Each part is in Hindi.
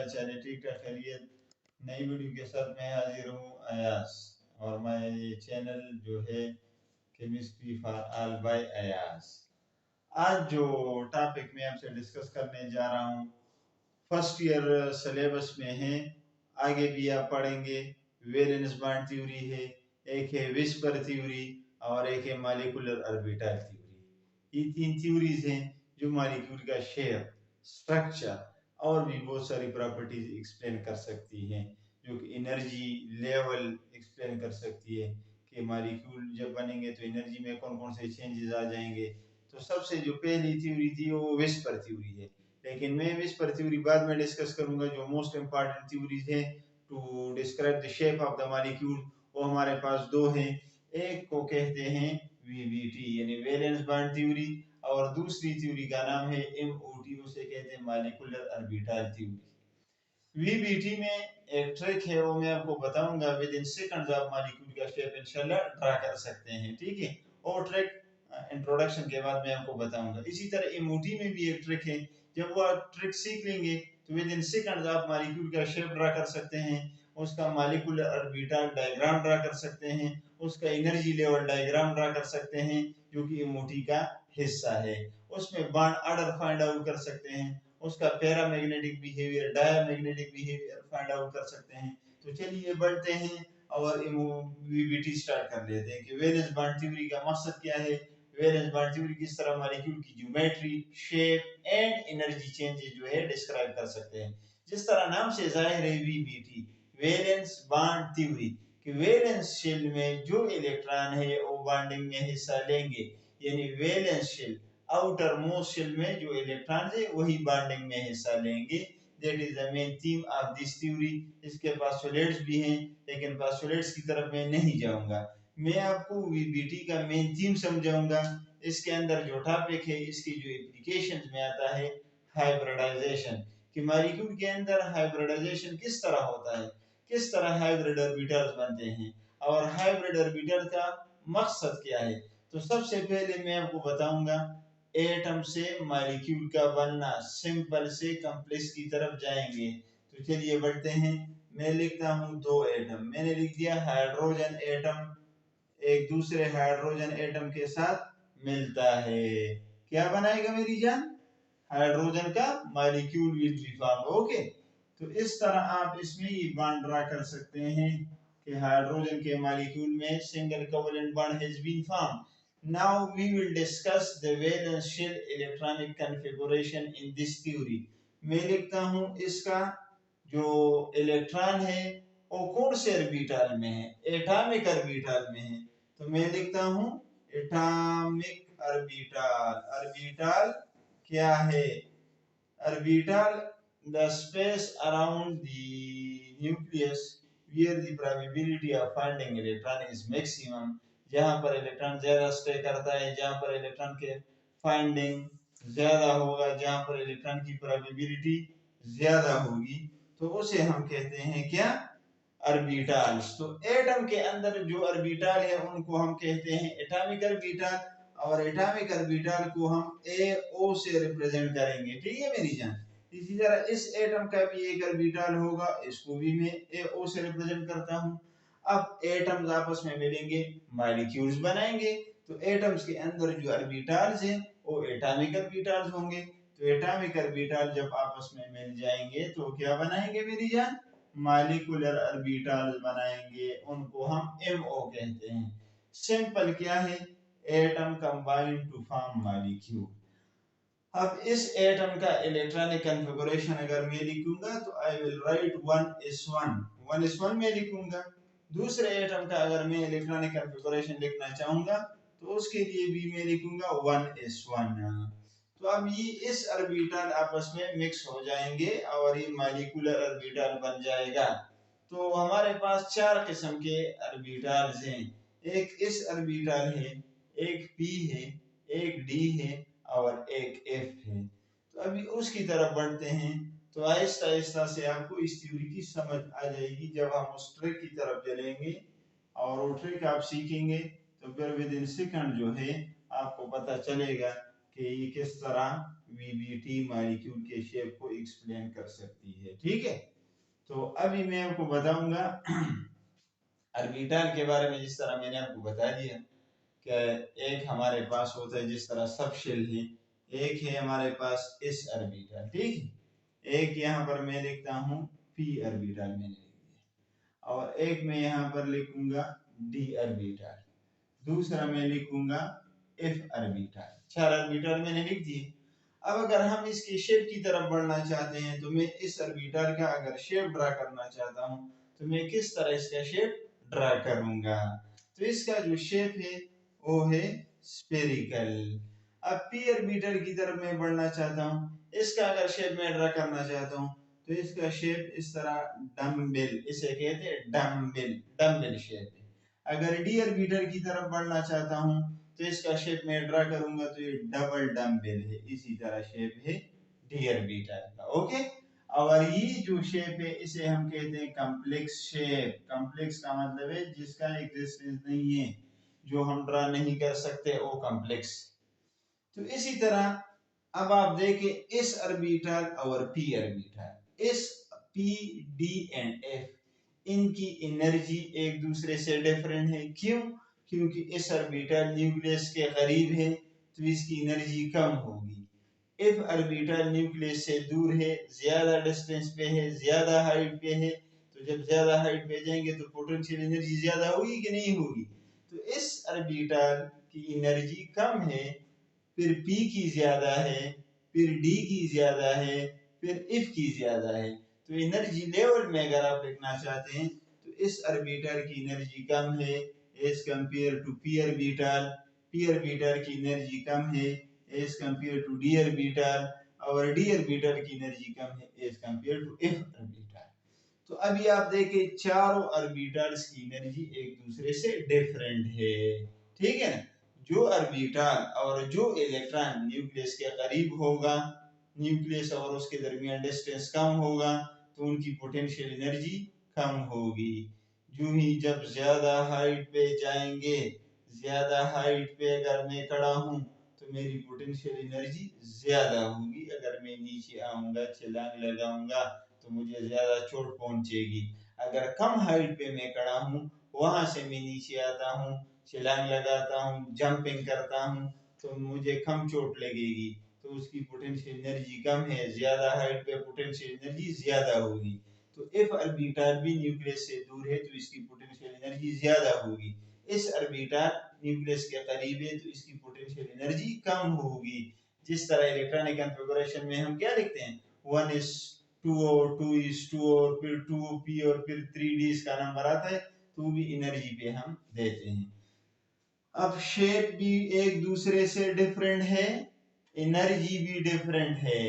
चले ठीक ठाक खैरियत। नई वीडियो के साथ मैं हाजिर हूँ अयास, और मैं चैनल जो है chemistry for all by Ayas. आज जो टॉपिक मैं आपसे डिस्कस करने जा रहा हूँ फर्स्ट ईयर सिलेबस में है, आगे भी आप पढ़ेंगे। वैलेंस बॉन्ड थ्योरी है, एक है विस्पर थ्योरी और एक है मॉलिक्यूलर ऑर्बिटल थ्योरी। ये तीन थ्योरीज हैं जो मॉलिक्यूल का शेप, स्ट्रक्चर और भी बहुत सारी प्रॉपर्टीज एक्सप्लेन कर सकती हैं, जो कि एनर्जी लेवल एक्सप्लेन कर सकती है कि मॉलिक्यूल जब बनेंगे तो एनर्जी में कौन कौन से चेंजेस आ जाएंगे। तो सबसे जो पहली थ्योरी थी वो विस्पर थ्योरी है, लेकिन मैं विस्पर थ्योरी बाद में डिस्कस करूंगा। जो मोस्ट इंपॉर्टेंट थ्योरीज है to describe the shape of the molecule, वो हमारे पास दो हैं। एक को कहते हैं वीबीटी यानी वैलेंस बॉन्ड थ्योरी, और दूसरी थ्योरी का नाम है एमओटी, उसे कहते हैं मॉलिक्यूलर ऑर्बिटल थ्योरी। वीबीटी में एक ट्रिक है, वो मैं आपको बताऊंगा। विद इन सेकंड्स आप मॉलिक्यूल का शेप इंशाल्लाह ड्रा कर सकते हैं, ठीक है। और ट्रिक इंट्रोडक्शन के बाद मैं आपको बताऊंगा। इसी तरह एमओटी में भी एक ट्रिक है, जब वो आप ट्रिक सीख लेंगे तो विद इन सेकंड्स आप मॉलिक्यूल का शेप ड्रा कर सकते हैं, उसका मॉलिक्यूलर ऑर्बिटल डायग्राम ड्रा कर सकते हैं, उसका एनर्जी लेवल डायग्राम ड्रा कर सकते हैं, जो कि एमओटी का हिस्सा है। उसमें बॉन्ड ऑर्डर फाइंड आउट कर सकते हैं, उसका paramagnetic behaviour, diamagnetic behaviour find out कर सकते हैं। तो चलिए बढ़ते हैं और वीबीटी स्टार्ट कर लेते हैं कि वैलेंस बॉन्ड थ्योरी का मकसद क्या है। वैलेंस बॉन्ड थ्योरी किस तरह मॉलिक्यूल की geometry, shape and energy changes जो है डिस्क्राइब कर सकते हैं। जिस तरह नाम से जाहिर है वीबीटी वैलेंस बॉन्ड थ्योरी कि वैलेंस शेल में जो इलेक्ट्रॉन है वो बॉन्डिंग में हिस्सा लेंगे, यानी valence shell outermost shell में जो इलेक्ट्रॉन है वही बॉन्डिंग में हिस्सा लेंगे। That is the main theme of this theory. इसके पोस्टुलेट्स भी हैं, लेकिन पोस्टुलेट्स की तरफ मैं नहीं जाऊंगा। मैं आपको वीबीटी का मेन थीम समझाऊंगा। इसके अंदर जो टॉपिक है, इसकी जो एप्लीकेशंस में आता है हाइब्रिडाइजेशन, कि मॉलिक्यूल के अंदर हाइब्रिडाइजेशन किस तरह होता है, किस तरह हाइब्रिड ऑर्बिटल्स बनते हैं और हाइब्रिड ऑर्बिटल का मकसद क्या है। तो सबसे पहले मैं आपको बताऊंगा एटम से मॉलिक्यूल का बनना, सिंपल से कॉम्प्लेक्स की तरफ जाएंगे। तो चलिए बढ़ते हैं। मैं लिखता हूं दो एटम, मैंने लिख दिया हाइड्रोजन एटम एक दूसरे हाइड्रोजन एटम के साथ मिलता है, क्या बनाएगा मेरी जान, हाइड्रोजन का molecule will be formed. Okay, तो इस तरह आप इसमें ये बॉन्ड ड्रा कर सकते हैं कि हाइड्रोजन के मॉलिक्यूल में single covalent bond has been formed. Now we will discuss the valence shell electronic configuration in this theory. मैं लिखता हूँ इसका जो इलेक्ट्रॉन है वो कौन से ऑर्बिटल में है, एटॉमिक ऑर्बिटल में है। तो मैं लिखता हूँ एटॉमिक ऑर्बिटल। ऑर्बिटल क्या है, orbital the space around the nucleus where the probability of finding electron is maximum, जहां पर इलेक्ट्रॉन ज्यादा स्टे करता है, जहां पर इलेक्ट्रॉन के फाइंडिंग ज्यादा होगा, जहां पर इलेक्ट्रॉन की प्रोबेबिलिटी ज्यादा होगी, तो उसे हम कहते हैं क्या, ऑर्बिटल्स। तो एटम के अंदर जो ऑर्बिटल है उनको हम कहते हैं एटॉमिक ऑर्बिटल, और एटॉमिक ऑर्बिटल को हम ए ओ से रिप्रेजेंट करेंगे, ठीक है मेरी जान। इसी तरह इस एटम का भी एक ऑर्बिटल होगा, इसको भी मैं ए ओ से रिप्रेजेंट करता हूं। अब एटम्स आपस में मिलेंगे, मॉलिक्यूल्स बनाएंगे। तो एटम्स के अंदर जो ऑर्बिटल्स हैं वो एटॉमिक ऑर्बिटल्स होंगे। तो एटॉमिक ऑर्बिटल जब आपस में मिल जाएंगे तो क्या बनाएंगे मेरी जान, मॉलिक्यूलर ऑर्बिटल्स बनाएंगे, उनको हम एमओ कहते हैं। सिंपल क्या है, atom combine to form molecule. अब इस एटम का इलेक्ट्रॉनिक कॉन्फ़िगरेशन अगर मैं लिखूंगा तो I will write 1s1, 1s1 में लिखूंगा। दूसरे एटम का अगर मैं इलेक्ट्रॉनिक कॉन्फ़िगरेशन लिखना चाहूंगा तो उसके लिए भी मैं लिखूंगा 1s1। तो अब ये इस ऑर्बिटल आपस में मिक्स हो जाएंगे और ये मॉलिक्यूलर ऑर्बिटल बन जाएगा। तो हमारे पास चार किस्म के ऑर्बिटल्स हैं, एक इस ऑर्बिटल है, एक p है, एक d है और एक एफ है। तो अभी उसकी तरफ बढ़ते हैं। तो आहिस्ता आहिस्ता से आपको इस थ्योरी की समझ आ जाएगी जब हम उस ट्रिक की तरफ चलेंगे और वो ट्रिक आप सीखेंगे तो फिर विद इन सेकंड जो है आपको पता चलेगा कि ये किस तरह वीबीटी मॉलिक्यूल के शेप को एक्सप्लेन कर सकती है। ठीक है, तो अभी मैं आपको बताऊंगा ऑर्बिटल के बारे में। जिस तरह मैंने आपको बता दिया कि एक हमारे पास होता है जिस तरह सब शेल है, एक है हमारे पास एस ऑर्बिटल, ठीक है, एक यहाँ पर मैं लिखता हूँ पी ऑर्बिटल मैंने लिख दिया, और एक मैं यहाँ पर लिखूंगा डी ऑर्बिटल, दूसरा मैं लिखूंगा एफ ऑर्बिटल। 4 ऑर्बिटल मैंने लिख दिए। अब अगर हम इसकी शेप की तरफ बढ़ना चाहते हैं तो मैं इस ऑर्बिटल का अगर शेप ड्रा करना चाहता हूं तो मैं किस तरह इसका शेप ड्रा करूंगा। तो इसका जो शेप है वो है स्फेरिकल। अब पी ऑर्बिटल की तरफ मैं बढ़ना चाहता हूं, इसका अगर शेप मैं ड्रा करना चाहता हूं तो इसका शेप इस तरह डम्बेल, इसे कहते हैं डम्बेल, डम्बेल शेप है। अगर डी ऑर्बिटल की तरफ बढ़ना चाहता हूं तो इसका शेप मैं ड्रा करूंगा तो ये डबल डम्बेल है, इसी तरह शेप है डी ऑर्बिटल का। ओके, और ये जो शेप है इसे हम कहते हैं कॉम्प्लेक्स शेप। कॉम्प्लेक्स का मतलब है जिसका एग्जिस्टेंस नहीं है, जो हम ड्रा नहीं कर सकते, वो कॉम्प्लेक्स। तो इसी तरह अब आप देखें इस ऑर्बिटल और पी ऑर्बिटल, इस पी डी एंड एफ, इनकी एनर्जी एक दूसरे से डिफरेंट है। क्यों? क्योंकि इस ऑर्बिटल न्यूक्लियस के करीब है तो इसकी एनर्जी कम होगी। एफ ऑर्बिटल न्यूक्लियस से दूर है, ज्यादा डिस्टेंस पे है, ज्यादा हाइट पे है, तो जब ज्यादा हाइट पे जाएंगे तो पोटेंशियल एनर्जी ज्यादा होगी कि नहीं होगी। तो इस ऑर्बिटल की एनर्जी कम है, फिर P की ज्यादा है, फिर D की ज्यादा है, फिर F की ज्यादा है। तो एनर्जी लेवल में अगर आप लिखना चाहते हैं तो इस ऑर्बिटल की एनर्जी कम है as compare to P orbital, P orbital की एनर्जी कम है as compare to D orbital, और D ऑर्बिटल की एनर्जी कम है as compare to F orbital. तो अभी आप देखें चारों ऑर्बिटल्स की एनर्जी एक दूसरे से डिफरेंट है। ठीक है ना, जो ऑर्बिटल और जो इलेक्ट्रॉन न्यूक्लियस के करीब होगा, न्यूक्लियस और उसके दरमियान डिस्टेंस कम होगा, तो उनकी पोटेंशियल एनर्जी कम होगी। जो ही जब ज्यादा हाइट पे जाएंगे, ज्यादा हाइट पे अगर मैं खड़ा हूं तो मेरी पोटेंशियल एनर्जी ज्यादा होगी। अगर मैं नीचे आऊंगा, छलांग लगाऊंगा तो मुझे ज्यादा चोट पहुंचेगी। अगर कम हाइट पे मैं खड़ा हूं, वहां से मैं नीचे आता हूं, छलांग लगाता हूं, जंपिंग करता हूं, तो मुझे कम चोट लगेगी। तो उसकी पोटेंशियल एनर्जी कम है, ज्यादा हाइट पे पोटेंशियल एनर्जी ज्यादा होगी। तो एफ ऑर्बिटल भी न्यूक्लियस से दूर है तो इसकी पोटेंशियल एनर्जी ज्यादा होगी। इस ऑर्बिटल न्यूक्लियस के करीब है तो इसकी पोटेंशियल एनर्जी कम होगी। जिस तरह इलेक्ट्रॉनिक कॉन्फ़िगरेशन में हम क्या लिखते हैं, 1:2 और 2:2 और फिर 2p और फिर 3d का नंबर आता है, तो भी एनर्जी पे हम देते हैं। अब शेप भी एक दूसरे से डिफरेंट है, एनर्जी भी डिफरेंट है।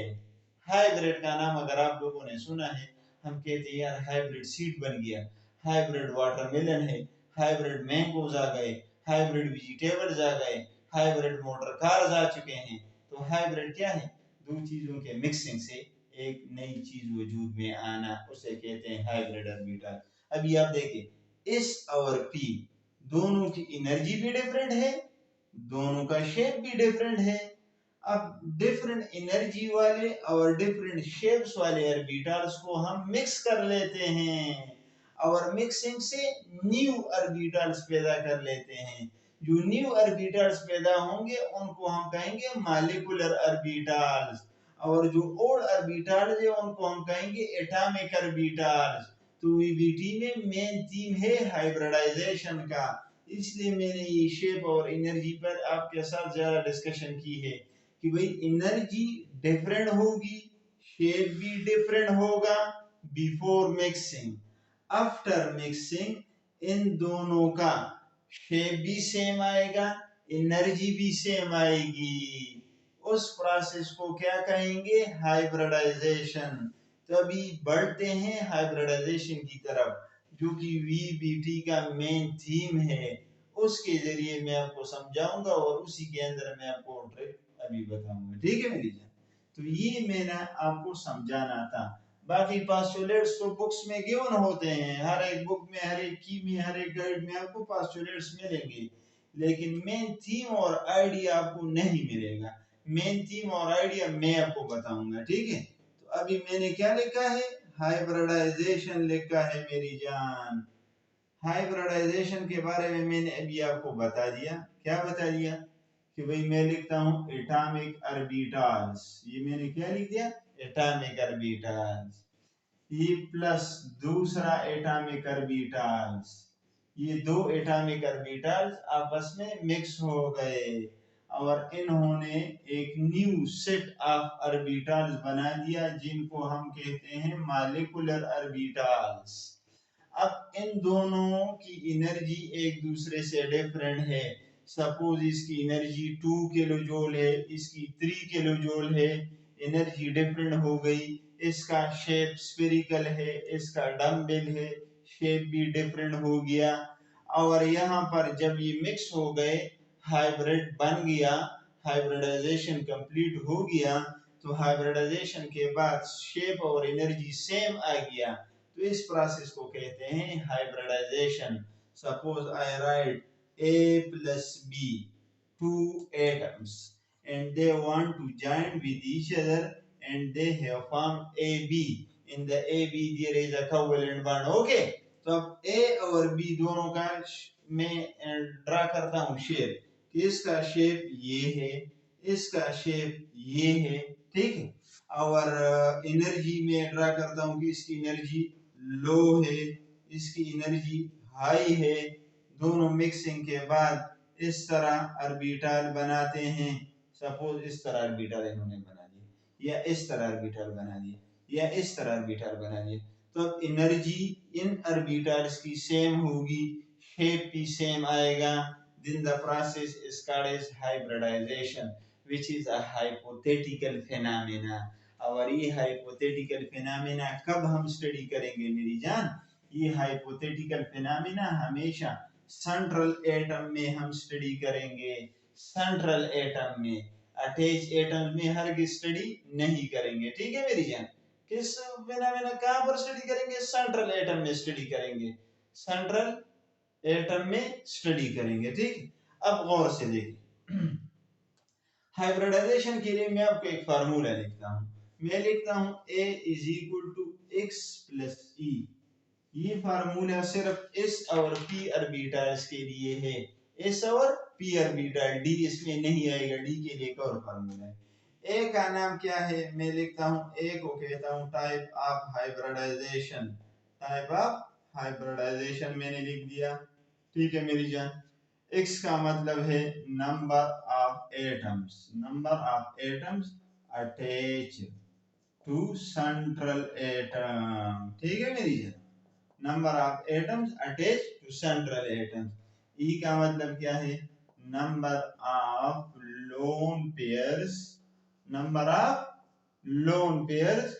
हाइब्रिड का नाम अगर आप लोगों ने सुना है, हम कहते हैं यार हाइब्रिड सीड बन गया, हाइब्रिड वाटरमेलन है, हाइब्रिड मैंगोज आ गए, हाइब्रिड वेजिटेबल्स आ गए, हाइब्रिड मोटर कार्स आ चुके हैं। तो हाइब्रिड क्या है? दो चीजों के मिक्सिंग से एक नई चीज वजूद में आना, उसे कहते हैं हाइब्रिड ऑर्बिटल। अभी आप देखिए एस और पी दोनों की एनर्जी भी डिफरेंट है, दोनों का शेप भी डिफरेंट है। अब डिफरेंट एनर्जी वाले और डिफरेंट शेप्स वाले ऑर्बिटल्स को हम मिक्स कर लेते हैं और मिक्सिंग से न्यू ऑर्बिटल्स पैदा कर लेते हैं। जो न्यू ऑर्बिटल्स पैदा होंगे उनको हम कहेंगे मॉलिक्यूलर ऑर्बिटल्स, और जो ओल्ड ऑर्बिटल्स है उनको हम कहेंगे एटॉमिक ऑर्बिटल्स। तो वीबीटी में मेन थीम है हाइब्रिडाइजेशन का, इसलिए मैंने ये शेप और एनर्जी पर आपके साथ ज्यादा डिस्कशन की है कि भाई एनर्जी डिफरेंट होगी, शेप भी डिफरेंट होगा बिफोर मिक्सिंग। आफ्टर मिक्सिंग इन दोनों का शेप भी सेम आएगा, एनर्जी भी सेम आएगी। उस प्रोसेस को क्या कहेंगे? हाइब्रिडाइजेशन। तो अभी बढ़ते हैं हाइब्रिडाइजेशन की तरफ, जो कि वीबीटी का मेन थीम है। उसके जरिए मैं आपको समझाऊंगा और उसी के अंदर मैं आपको ट्रिक अभी बताऊंगा। ठीक है मेरी जान, तो ये मैंने आपको समझाना था। बाकी पोस्टुलेट्स तो बुक्स में गिवन होते हैं, हर एक बुक में, हर एक की में, हर एक गाइड में आपको पोस्टुलेट्स मिलेंगे, लेकिन मेन थीम और आइडिया आपको नहीं मिलेगा। मेन थीम और आइडिया मैं आपको बताऊंगा, ठीक है। तो अभी मैंने क्या लिखा है, हाइब्रिडाइजेशन लिखा है मेरी जान। हाइब्रिडाइजेशन के बारे में मैंने अभी आपको बता दिया। क्या बता दिया कि भाई मैं लिखता हूं एटॉमिक ऑर्बिटल्स, ये मैंने क्या लिख दिया, एटॉमिक ऑर्बिटल्स। ये प्लस दूसरा एटॉमिक ऑर्बिटल्स, ये दो एटॉमिक ऑर्बिटल्स आपस में मिक्स हो गए और इन्होंने एक न्यू सेट ऑफ ऑर्बिटल्स बना दिया जिनको हम कहते हैं मॉलिक्यूलर ऑर्बिटल्स। अब इन दोनों की एनर्जी एक दूसरे से डिफरेंट है। सपोज इसकी एनर्जी 2 किलो जूल है, इसकी 3 किलो जूल है, एनर्जी डिफरेंट हो गई। इसका शेप स्फेरिकल है, इसका डम्बल है, शेप भी डिफरेंट हो गया। और यहाँ पर जब ये मिक्स हो गए, हाइब्रिड बन गया, हाइब्रिडाइजेशन कंप्लीट हो गया, तो हाइब्रिडाइजेशन के बाद शेप और एनर्जी सेम आ गया, तो इस प्रोसेस को कहते हैं hybridisation. Suppose I write A plus B, two atoms, and they want to join with each other and they have formed AB. In the AB there is a covalent bond. Okay, तो अब A और B दोनों का मैं ड्रा करता हूँ शेप, कि इसका शेप ये है, इसका शेप ये है, ठीक है। और एनर्जी में ड्रा करता हूँ कि इसकी एनर्जी लो है, इसकी एनर्जी हाई है। दोनों मिक्सिंग के बाद इस तरह ऑर्बिटल बनाते हैं। सपोज इस तरह ऑर्बिटल इन्होंने बना दिया, या इस तरह ऑर्बिटल बना दिया, या इस तरह ऑर्बिटल बना दिया, तो अब एनर्जी इन ऑर्बिटल्स की सेम होगी, शेप भी सेम आएगा। then the process is called as hybridization, which is a hypothetical phenomena। और ये हाइपोथेटिकल फिनोमेना कब हम स्टडी करेंगे मेरी जान, ये हाइपोथेटिकल फिनोमेना हमेशा सेंट्रल एटम में हम स्टडी करेंगे। सेंट्रल एटम में, अटैच एटम में हर स्टडी नहीं करेंगे, ठीक है मेरी जान। किस फिनोमेना कहां पर स्टडी करेंगे, सेंट्रल एटम में स्टडी करेंगे, सेंट्रल एटम में स्टडी करेंगे, ठीक। अब गौर से देखिए, हाइब्रिडाइजेशन के लिए मैं आपको एक फार्मूला लिखता हूं। मैं लिखता हूं A is equal to x plus E. ये फार्मूला सिर्फ s और p ऑर्बिटल्स के लिए है, s और p ऑर्बिटल, d इसमें नहीं आएगा, d के लिए एक और फार्मूला है। A का नाम क्या है, मैं लिखता हूं A को कहता हूं type of hybridisation, type of hybridisation मैंने लिख दिया, ठीक है मेरी जान। x का मतलब है number of atoms, number of atoms attach to central atom, ठीक है मेरी जान, number of atoms attach to central atoms. E का मतलब क्या है, number of lone pairs, number of lone pairs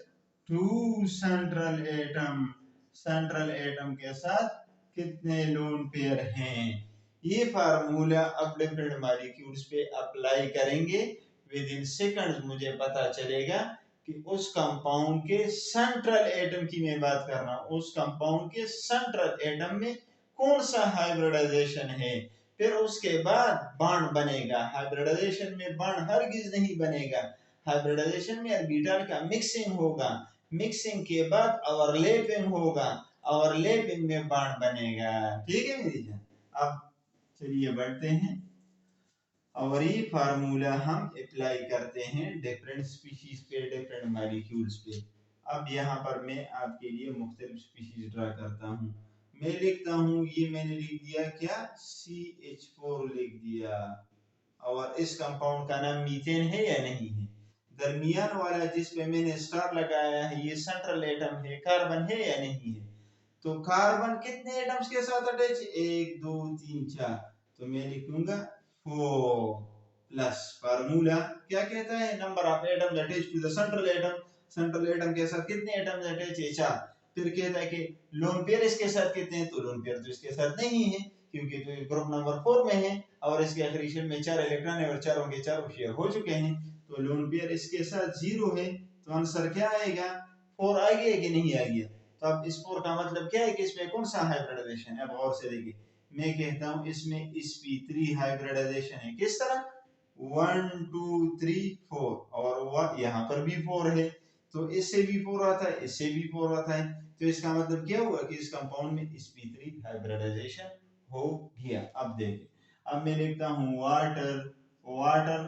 to central atom, central atom के साथ कितने लोन पेयर हैं। ये फार्मूला अब डिफरेंट मॉलिक्यूल्स पे अप्लाई करेंगे, विद इन सेकंड्स मुझे पता चलेगा कि उस कंपाउंड के सेंट्रल एटम की मैं बात कर रहा हूं, उस कंपाउंड के सेंट्रल एटम में कौन सा हाइब्रिडाइजेशन है। फिर उसके बाद बॉन्ड बनेगा, हाइब्रिडाइजेशन में बॉन्ड हरगिज नहीं बनेगा, हाइब्रिडाइजेशन में ऑर्बिटल का मिक्सिंग होगा, मिक्सिंग के बाद ओवरलैपिंग होगा, ओवरलैपिंग में बॉन्ड बनेगा, ठीक है मेरी जान। अब चलिए बढ़ते हैं, और ये फार्मूला हम अप्लाई करते हैं डिफरेंट स्पीशीज पे, डिफरेंट मॉलिक्यूल्स पे। अब यहाँ पर मैं आपके लिए मुख्तलिफ स्पीशीज ड्रा करता हूँ। मैं लिखता हूँ, ये मैंने लिख दिया क्या, CH4 लिख दिया, और इस कंपाउंड का नाम मीथेन है या नहीं है। दरमियान वाला जिस पे मैंने स्टार लगाया है, ये सेंट्रल एटम है, कार्बन है या नहीं है। तो कार्बन कितने एटम्स के साथ अटैच, 1 2 3 4, तो मैं लिखूंगा 4 प्लस फार्मूला क्या कहता है, number of atoms attach to the central atom, central atom के साथ कितने एटम्स अटैच है, 4। फिर कहता है कि लोन पेयर इसके साथ कितने हैं, तो लोन पेयर तो इसके साथ नहीं है क्योंकि तो ग्रुप नंबर 4 में है, और इसके आखिरी शेल में 4 इलेक्ट्रॉन है और चारों के चारों शेयर हो चुके हैं, तो लोन पेयर इसके साथ 0 है। तो आंसर क्या आएगा, 4 आ गया कि नहीं आ गया। तो अब इस 4 का मतलब क्या है कि इसमें कौन सा हाइब्रिडाइजेशन है। अब गौर से देखिए, मैं कहता हूं इसमें sp3 हाइब्रिडाइजेशन है, किस तरह, 1 2 3 4 और वह यहाँ पर भी 4 है, तो इससे भी 4 आता है, इससे भी 4 आता है, तो इसका मतलब क्या हुआ कि इस कंपाउंड में sp3 हाइब्रिडाइजेशन हो गया। अब देखिए, अब मैं लिखता हूँ वाटर, वाटर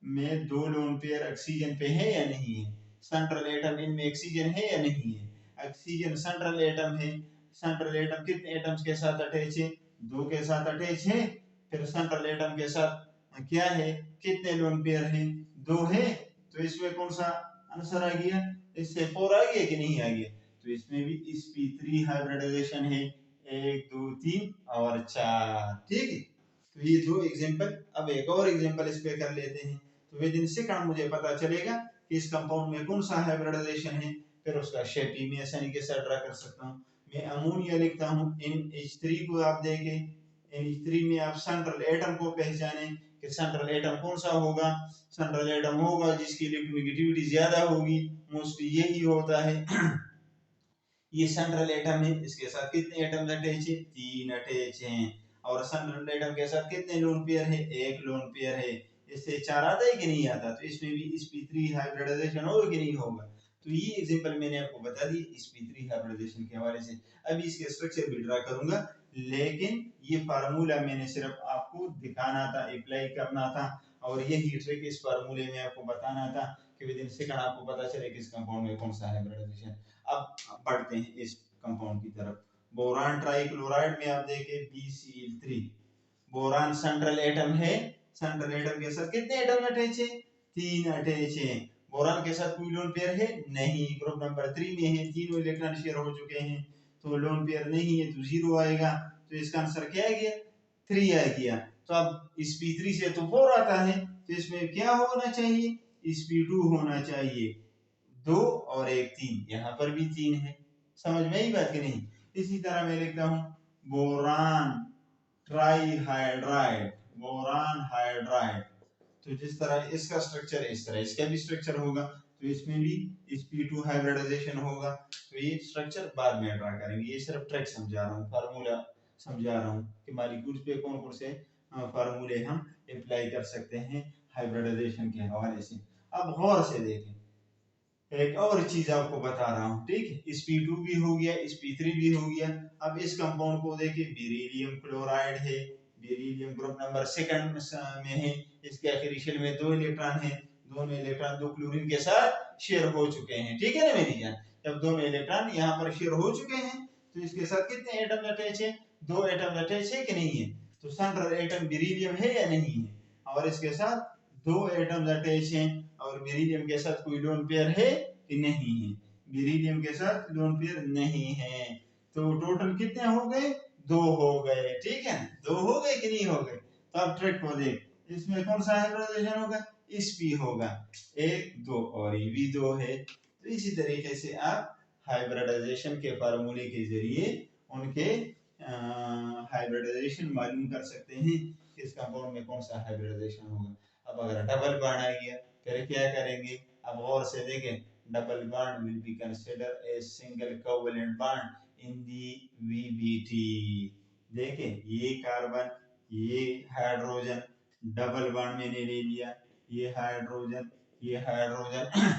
में 2 लोन पेयर ऑक्सीजन पे है या नहीं है, सेंट्रल एटम इनमें ऑक्सीजन है या नहीं है, ऑक्सीजन सेंट्रल एटम है, सेंट्रल एटम कितने एटम्स के साथ अटैच है, 2 के साथ अटैच है, फिर सेंट्रल एटम के साथ क्या है, कितने लोन पेयर है, 2 है, तो इसमें कौन सा आंसर आ गया, इससे 4 आ गया कि नहीं आ गया, तो इसमें भी sp3 हाइब्रिडाइजेशन है 1 2 3 और 4। ठीक है, तो ये 2 एग्जांपल। अब एक और एग्जांपल इस पे कर लेते हैं, तो विद इन सेकंड मुझे पता चलेगा कि इस कंपाउंड में कौन सा हाइब्रिडाइजेशन है, फिर उसका शेप भी मैं आसानी के साथ ड्रा कर सकता हूँ। मैं अमोनिया लिखता हूँ, NH3 को आप देखें, NH3 में आप सेंट्रल एटम को पहचाने कि सेंट्रल एटम कौन सा होगा, सेंट्रल एटम होगा जिसकी इलेक्ट्रोनेगेटिविटी ज्यादा होगी, मोस्टली यही होता है। ये सेंट्रल एटम है, इसके साथ कितने एटम अटैच है, 3 अटैच हैं, और सेंट्रल एटम के साथ कितने लोन पेयर है, 1 लोन पेयर है, इससे 4 आता है कि नहीं आता, तो इसमें भी sp3 हाइब्रिडाइजेशन होगा कि नहीं होगा। तो ये एग्जांपल मैंने आपको बता दी sp3 हाइब्रिडाइजेशन के हवाले से। अभी इसके स्ट्रक्चर भी ड्रा करूंगा, लेकिन ये फार्मूला मैंने सिर्फ आपको दिखाना था, अप्लाई करना था, और यही ट्रिक इस फार्मूले में आपको बताना था कि विद इन सेकंड आपको पता चले कि इस कंपाउंड में कौन सा हाइब्रिडाइजेशन। अब बढ़ते हैं इस कंपाउंड की तरफ। बोरान ट्राइक्लोराइड में आप देखें BCl3, बोरान सेंट्रल एटम है, सेंट्रल एटम के साथ कितने एटम अटैच है, 3 अटैच है, बोरान के साथ कोई लोन पेयर है नहीं, ग्रुप नंबर 3 में है, तीनों इलेक्ट्रॉन शेयर हो चुके हैं, तो लोन पेयर नहीं है तो 0 आएगा, तो इसका आंसर क्या आ गया, 3 आ गया। तो अब sp3 से तो 4 आता है, तो इसमें क्या होना चाहिए, sp2 होना चाहिए, 2 और 1 3, यहाँ पर भी 3 है, समझ में आई बात कि नहीं। इसी तरह मैं लिखता हूँ बोरान ट्राइहाइड्राइड, बोरान हाइड्राइड, तो जिस तरह इसका स्ट्रक्चर इस तरह इसका भी स्ट्रक्चर होगा, तो इसमें भी sp2 हाइब्रिडाइजेशन होगा, तो ये स्ट्रक्चर बाद में ड्रा करेंगे, ये सिर्फ ट्रिक समझा रहा हूँ, फार्मूला समझा रहा हूँ कि मॉलिक्यूल्स पे कौन कौन से फार्मूले हम अप्लाई कर सकते हैं हाइब्रिडाइजेशन के हवाले से। अब गौर से देखें, एक और चीज आपको बता रहा हूँ, ठीक है, sp2 भी हो गया, sp3 भी हो गया। अब इस कंपाउंड को देखिए, बेरिलियम क्लोराइड है, बेरिलियम ग्रुप नंबर सेकंड में है, इसके आखिरी शेल में 2 इलेक्ट्रॉन है, दोनों इलेक्ट्रॉन 2 क्लोरीन के साथ शेयर हो चुके हैं, ठीक है ना मेरी जान। जब दोनों इलेक्ट्रॉन यहाँ पर शेयर हो चुके हैं, तो इसके साथ कितने एटम अटैच है, 2 एटम अटैच है कि नहीं है, तो सेंट्रल एटम बेरिलियम है या नहीं है, और इसके साथ 2 एटम अटैच हैं, और बेरिलियम के साथ कोई लोन पेयर है कि नहीं है, बेरिलियम के साथ लोन पेयर नहीं है, तो टोटल कितने हो गए, 2 हो गए, ठीक है, 2 हो गए कि नहीं हो गए। तो अब ट्रिक को देख, इसमें कौन सा हाइब्रिडाइजेशन होगा, sp होगा, 1 2 और ये भी 2 है। तो इसी तरीके से आप हाइब्रिडाइजेशन के फार्मूले के जरिए उनके हाइब्रिडाइजेशन मालूम कर सकते हैं कि इस कंपाउंड में कौन सा हाइब्रिडाइजेशन होगा। अब अगर डबल बॉन्ड आ गया, फिर क्या करेंगे, अब गौर से देखें, double bond will be consider a single covalent bond in the VBT। देखें, ये कार्बन, ये हाइड्रोजन, डबल बॉन्ड मैंने ले लिया, ये हाइड्रोजन, ये हाइड्रोजन,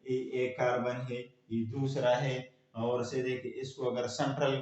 ये एक कार्बन है, ये दूसरा है, और से देखिए इसको अगर सेंट्रल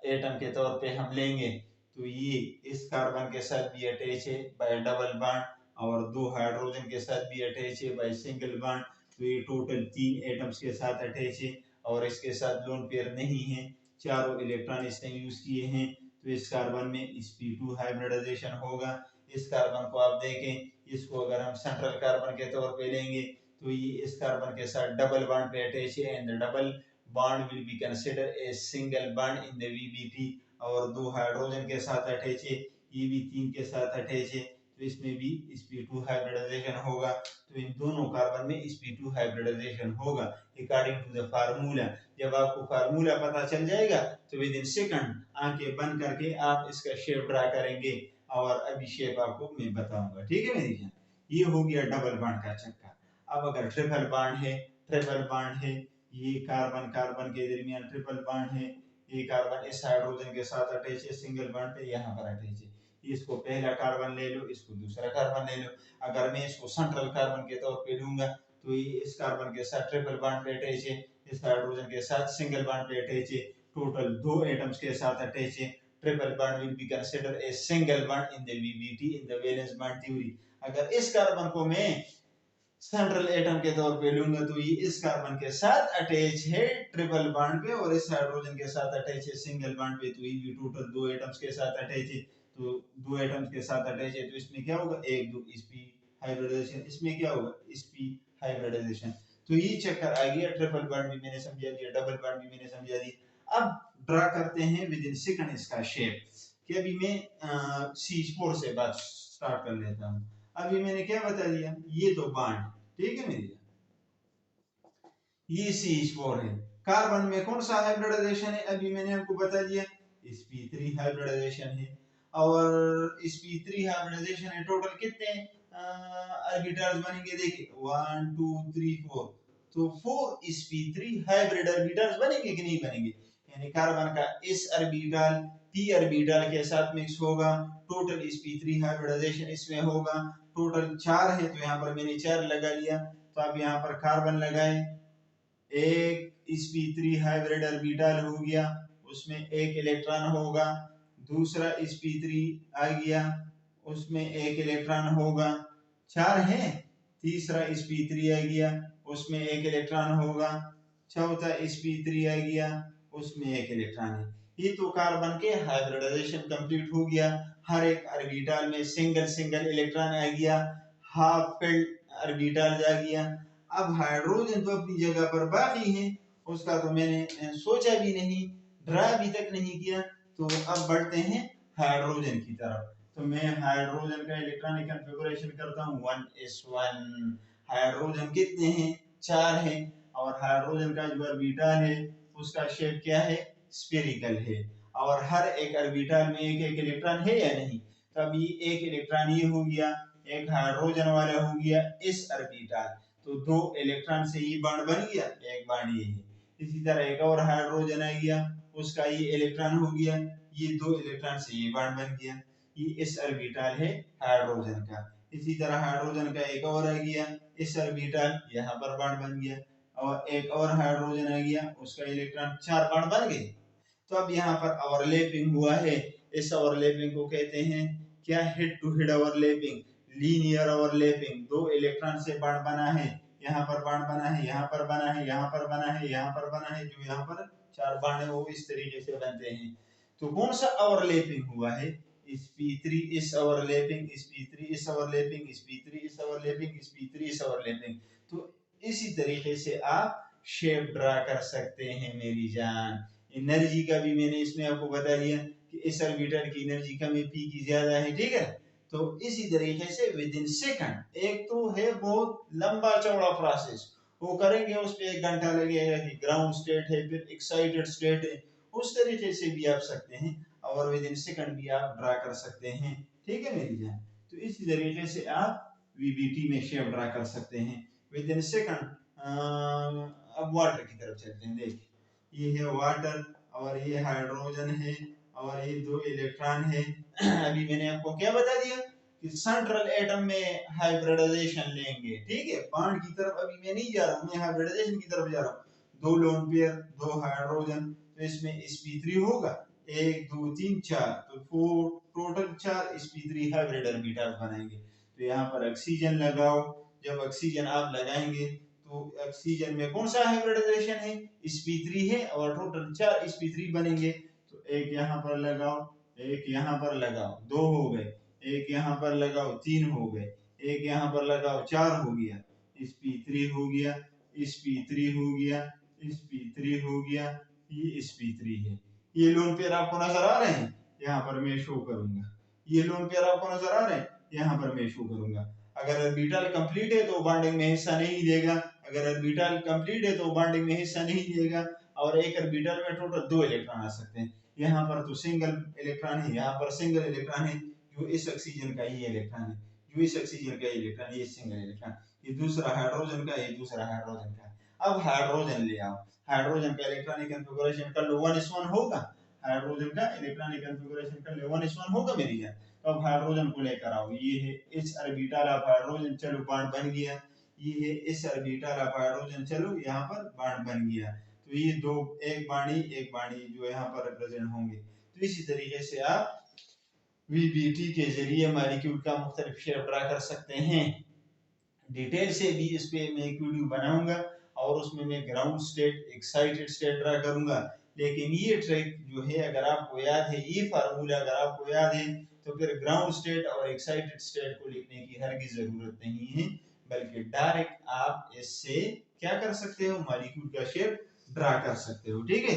एटम के तौर पे हम लेंगे, तो ये इस कार्बन के साथ भी अटैच है बाय डबल बॉन्ड, और 2 हाइड्रोजन के साथ भी अटैच है बाय सिंगल बॉन्ड, तो ये टोटल 3 एटम्स के साथ अटैच है, और इसके साथ लोन पेयर नहीं है, चारों इलेक्ट्रॉन इसने यूज किए हैं, तो इस कार्बन में sp2 हाइब्रिडाइजेशन होगा। इस कार्बन को आप देखें, इसको अगर हम सेंट्रल कार्बन के तौर पे लेंगे, तो ये इस कार्बन के साथ डबल बॉन्ड पे अटैच है, and double bond will be considered a single bond in the VBT, और 2 हाइड्रोजन के साथ अटैच है, ये भी 3 के साथ अटैच है, तो इसमें भी sp2 हाइब्रिडाइजेशन होगा, तो इन दोनों कार्बन में sp2 हाइब्रिडाइजेशन होगा अकॉर्डिंग टू द फार्मूला। जब आपको फार्मूला पता चल जाएगा, तो विद इन सेकंड आंखें बंद करके आप इसका शेप ड्रा करेंगे, और अभी शेप आपको मैं बताऊंगा, ठीक है मेरी जान। ये हो गया डबल बॉन्ड का चक्कर। अब अगर ट्रिपल बॉन्ड है, ट्रिपल बॉन्ड है, ये कार्बन कार्बन के दरमियान ट्रिपल बॉन्ड है, ये कार्बन इस हाइड्रोजन के साथ अटैच है, सिंगल बॉन्ड पे यहाँ पर अटैच है, इसको पहला कार्बन ले लो, इसको दूसरा कार्बन ले लो। अगर मैं इसको सेंट्रल कार्बन के तौर पे लूंगा तो ये इस कार्बन के साथ ट्रिपल बॉन्ड पे अटैच है, इस हाइड्रोजन के साथ सिंगल बॉन्ड पे अटैच है, टोटल 2 एटम्स के साथ अटैच है। Triple bond will be considered a single bond in the VBT in the valence bond theory. अगर इस कार्बन को मैं सेंट्रल एटम के तौर पे लूंगा तो ये इस कार्बन के साथ अटैच है ट्रिपल बॉन्ड पे, और इस हाइड्रोजन के साथ अटैच है सिंगल बॉन्ड पे, तो ये टोटल 2 एटम्स के साथ अटैच है। तो 2 एटम्स के साथ अटैच है तो इसमें क्या होगा, 1 2 sp हाइब्रिडाइजेशन, इसमें क्या होगा, sp हाइब्रिडाइजेशन। तो ये चक्कर आ गया, ट्रिपल बॉन्ड भी मैंने समझा दिया, डबल बॉन्ड भी मैंने समझा दिया। अब ड्रा करते हैं विद इन सेकंड इसका शेप कि अभी मैं C4 से बात स्टार्ट कर लेता हूँ। अभी मैंने क्या बता दिया, ये तो बॉन्ड, ठीक है मेरी, ये CH4 है। कार्बन में कौन सा हाइब्रिडाइजेशन है, अभी मैंने आपको बता दिया sp3 हाइब्रिडाइजेशन है। और sp3 हाइब्रिडाइजेशन है, टोटल कितने ऑर्बिटल्स बनेंगे, देखिए 1 2 3 4, तो 4 sp3 हाइब्रिड ऑर्बिटल्स बनेंगे कि नहीं बनेंगे, यानी कार्बन का इस ऑर्बिटल p ऑर्बिटल के साथ मिक्स होगा, टोटल sp3 हाइब्रिडाइजेशन इसमें होगा। टोटल 4 है तो यहाँ पर मैंने 4 लगा लिया, तो अब यहाँ पर कार्बन लगाए, एक sp3 हाइब्रिड ऑर्बिटल हो गया, उसमें एक इलेक्ट्रॉन होगा, दूसरा sp3 आ गया, उसमें एक इलेक्ट्रॉन होगा, 4 है, तीसरा sp3 आ गया, उसमें एक इलेक्ट्रॉन होगा, चौथा sp3 आ गया, उसमें एक इलेक्ट्रॉन है। ये तो कार्बन के हाइब्रिडाइजेशन कंप्लीट हो गया, हर एक ऑर्बिटल में सिंगल सिंगल इलेक्ट्रॉन आ गया, हाफ फिल्ड ऑर्बिटल आ गया। अब हाइड्रोजन तो अपनी जगह पर बाकी है, उसका तो मैंने सोचा भी नहीं, ड्रा भी तक नहीं किया। तो अब बढ़ते हैं हाइड्रोजन की तरफ। तो मैं हाइड्रोजन का इलेक्ट्रॉनिक कॉन्फ़िगरेशन करता हूँ 1s1। हाइड्रोजन कितने हैं, 4 हैं, और हाइड्रोजन का जो ऑर्बिटल है उसका शेप क्या है, स्फेरिकल है, और हर एक ऑर्बिटल में एक एक इलेक्ट्रॉन है या नहीं। तब ये एक इलेक्ट्रॉन ये हो गया, एक हाइड्रोजन वाला हो गया इस ऑर्बिटल, तो 2 इलेक्ट्रॉन से ये बॉन्ड बन गया, एक बॉन्ड ये है। इसी तरह एक और हाइड्रोजन आ गया, उसका ये इलेक्ट्रॉन हो गया, ये 2 इलेक्ट्रॉन से ये बॉन्ड बन गया, ये इस ऑर्बिटल है हाइड्रोजन का। इसी तरह हाइड्रोजन का एक और आ गया, इस ऑर्बिटल यहाँ पर बॉन्ड बन गया, और एक और हाइड्रोजन आ गया, उसका इलेक्ट्रॉन 4 बॉन्ड बन गए। तो अब यहाँ पर ओवरलैपिंग हुआ है, इस ओवरलैपिंग को कहते हैं क्या, head to head overlapping, linear overlapping. 2 electron से बॉन्ड बना है, यहाँ पर बॉन्ड बना है, यहाँ पर बना है, यहाँ पर बना है, यहाँ पर बना है, जो यहाँ पर 4 बॉन्ड है वो इस तरीके से बनते हैं। तो कौन सा ओवरलैपिंग हुआ है, sp3 इस ओवरलैपिंग, sp3 इस ओवरलैपिंग, sp3 इस ओवरलैपिंग, sp3 इस ओवरलैपिंग। तो इसी तरीके से आप शेप ड्रा कर सकते हैं मेरी जान। एनर्जी का भी मैंने इसमें आपको बता दिया कि इस ऑर्बिटल की एनर्जी कम है, p की ज्यादा है, ठीक है। तो इसी तरीके से विद इन सेकंड, एक तो है बहुत लंबा चौड़ा प्रोसेस, वो करेंगे उस पे 1 घंटा लगेगा कि ग्राउंड स्टेट है फिर एक्साइटेड स्टेट है, उस तरीके से भी आप सकते हैं, और विद इन सेकंड भी आप ड्रा कर सकते हैं, ठीक है मेरी जान। तो इसी तरीके से आप वीबीटी में शेप ड्रा कर सकते हैं विद इन सेकंड। अब वाटर की तरफ चलते हैं, देखिए ये है वाटर, और ये हाइड्रोजन है, और ये 2 इलेक्ट्रॉन है। अभी मैंने आपको क्या बता दिया कि सेंट्रल एटम में हाइब्रिडाइजेशन लेंगे, ठीक है, बॉन्ड की तरफ अभी मैं नहीं जा रहा हूँ, मैं हाइब्रिडाइजेशन की तरफ जा रहा हूँ। 2 लोन पेयर, 2 हाइड्रोजन, तो इसमें sp3 होगा, 1 2 3 4, तो 4 टोटल 4 sp3 हाइब्रिड ऑर्बिटल बनाएंगे। तो यहाँ पर ऑक्सीजन लगाओ, जब ऑक्सीजन आप लगाएंगे तो ऑक्सीजन में कौन सा हाइब्रिडाइजेशन है, sp3 है, और टोटल 4 sp3 बनेंगे। तो एक यहाँ पर लगाओ, एक यहाँ पर लगाओ, 2 हो गए, एक यहाँ पर लगाओ, 3 हो गए, एक यहाँ पर लगाओ, 4 हो गया, sp3 हो गया, sp3 हो गया, sp3 हो गया, ये sp3 है। ये लोन पेयर आपको नजर आ रहे हैं, यहाँ पर मैं शो करूंगा, ये लोन पेयर आपको नजर आ रहे हैं, यहाँ पर मैं शो करूंगा। अगर ऑर्बिटल कंप्लीट है तो बॉन्डिंग में हिस्सा नहीं देगा, अगर ऑर्बिटल कंप्लीट है तो बॉन्डिंग में हिस्सा नहीं देगा, और एक ऑर्बिटल में टोटल 2 इलेक्ट्रॉन आ सकते हैं। यहाँ पर तो सिंगल इलेक्ट्रॉन है, यहाँ पर सिंगल इलेक्ट्रॉन है, जो इस ऑक्सीजन का ये इलेक्ट्रॉन है, जो इस ऑक्सीजन का इलेक्ट्रॉन, ये सिंगल इलेक्ट्रॉन, ये दूसरा हाइड्रोजन का, ये दूसरा हाइड्रोजन का। अब हाइड्रोजन ले आओ, हाइड्रोजन का इलेक्ट्रॉनिक कॉन्फ़िगरेशन कर लो, 1s1 होगा, हाइड्रोजन का इलेक्ट्रॉनिक कॉन्फ़िगरेशन कर लो, 1s1 होगा मेरी जान। तो अब हाइड्रोजन को लेकर आओ, ये है एच ऑर्बिटल ऑफ हाइड्रोजन, चलो बॉन्ड बन गया। ये है एस ऑर्बिटल ऑफ हाइड्रोजन, चलो यहाँ पर बॉन्ड बन गया। तो ये दो, एक बाणी जो यहाँ पर रिप्रेजेंट होंगे। तो इसी तरीके से आप वीबीटी के जरिए मॉलिक्यूल का मुख्तलिफ शेप ड्रा कर सकते हैं। डिटेल से भी इस पे मैं एक वीडियो बनाऊंगा और उसमें मैं ground state, excited state draw करूंगा। लेकिन ये ट्रिक जो है अगर आपको याद है, ये फार्मूला अगर आपको याद है, तो फिर ग्राउंड स्टेट और एक्साइटेड स्टेट को लिखने की हरगिज़ जरूरत नहीं है, बल्कि डायरेक्ट आप इससे क्या कर सकते हो, मॉलिक्यूल का शेप ड्रा कर सकते हो। ठीक है,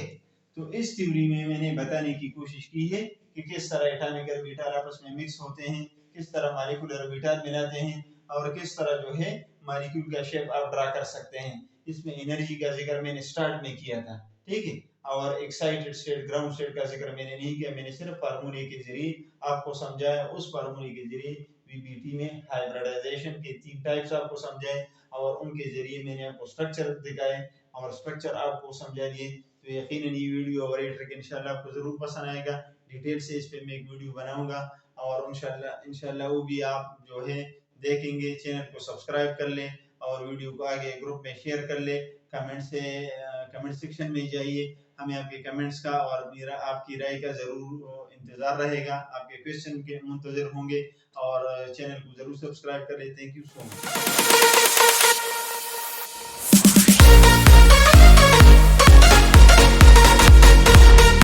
तो इस थ्योरी में मैंने बताने की कोशिश की है कि किस तरह एटॉमिक ऑर्बिटल आपस में मिक्स होते हैं, किस तरह मॉलिक्यूलर ऑर्बिटल मिलाते हैं और किस तरह जो है मॉलिक्यूल का शेप आप ड्रा कर सकते हैं। इसमें एनर्जी का जिक्र मैंने स्टार्ट में किया था, ठीक है, और एक्साइटेड स्टेट, ग्राउंड स्टेट का जिक्र मैंने नहीं किया, मैंने सिर्फ फार्मूले के जरिए आपको समझाया। उस फार्मूले के जरिए वीबीटी में हाइब्रिडाइजेशन के 3 टाइप्स आपको समझाए और उनके जरिए मैंने आपको स्ट्रक्चर दिखाए और स्ट्रक्चर आपको समझा दिए। तो यकीनन ये वीडियो और ये ट्रिक इंशाल्लाह आपको जरूर पसंद आएगा। डिटेल से इस पे मैं एक वीडियो बनाऊंगा और इंशाल्लाह वो भी आप जो है देखेंगे। चैनल को सब्सक्राइब कर लें और वीडियो को आगे ग्रुप में शेयर कर लें। कमेंट सेक्शन में जाइए, हमें आपके कमेंट्स का और मेरा आपकी राय का जरूर इंतजार रहेगा, आपके क्वेश्चन के मुंतजर होंगे और चैनल को जरूर सब्सक्राइब कर लें। Thank you so much.